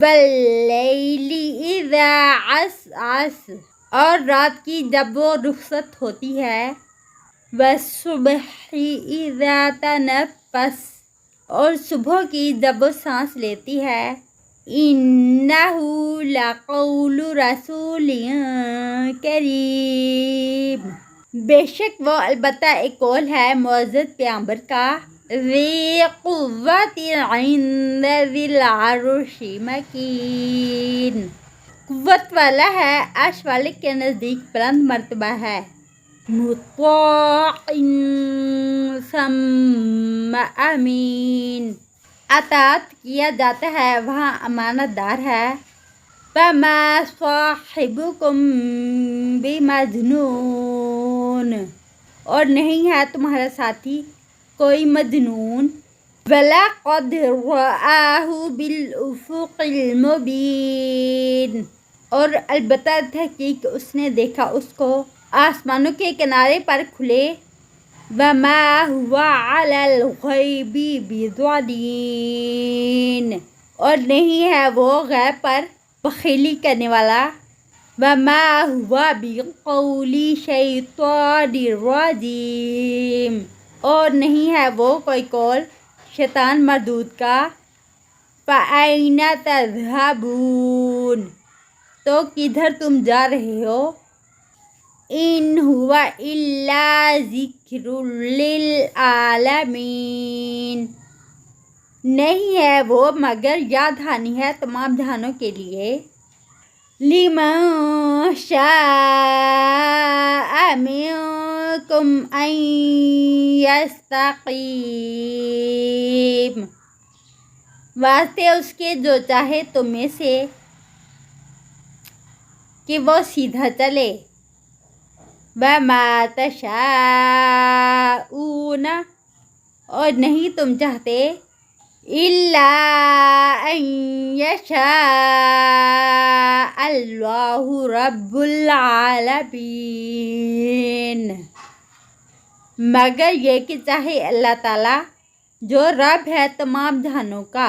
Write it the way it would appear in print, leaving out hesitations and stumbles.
واللیل اذا عسعس، اور رات کی جب وہ رخصت ہوتی ہے، والصبح اذا تنفس، اور صبح کی جب وہ سانس لیتی ہے، انہ لقول رسول کریم، بے شک وہ البتہ ایک قول ہے معزز پیغمبر کا، ذی قوت عند ذی العرش مکین، قوت والا ہے، عرش والے کے نزدیک بلند مرتبہ ہے، مطاع ثم امین، اطاعت کیا جاتا ہے، وہاں امانت دار ہے، وما صاحبکم بمجنون، اور نہیں ہے تمہارا ساتھی کوئی مجنون، وَلَقَدْ رَآهُ بِالْأُفُقِ الْمُبِينِ، اور البتہ تحقیق اس نے دیکھا اس کو آسمانوں کے کنارے پر کھلے، وَمَا هُوَ عَلَى الْغَيْبِ بِضَنِينٍ، اور نہیں ہے وہ غیب پر بخیلی کرنے والا، وَمَا هُوَ بِقَوْلِ شَيْطَانٍ رَجِيمٍ، اور نہیں ہے وہ کوئی قول شیطان مردود کا، فَأَيْنَ تَذْهَبُونَ، تو کدھر تم جا رہے ہو، إِنْ هُوَ إِلَّا ذِكْرٌ لِلْعَالَمِينَ، نہیں ہے وہ مگر یاد دہانی ہے تمام جہانوں کے لیے، لِمَن شَاءَ مِنْكُمْ أَنْ يَسْتَقِيمَ، واسطے اس کے جو چاہے تم میں سے کہ وہ سیدھا چلے، وَمَا تَشَاءُونَ، اور نہیں تم چاہتے، إِلَّا أَن يَشَاءَ اللَّهُ رَبُّ الْعَالَمِينَ، مگر یہ کہ چاہے اللہ تعالیٰ جو رب ہے تمام جہانوں کا۔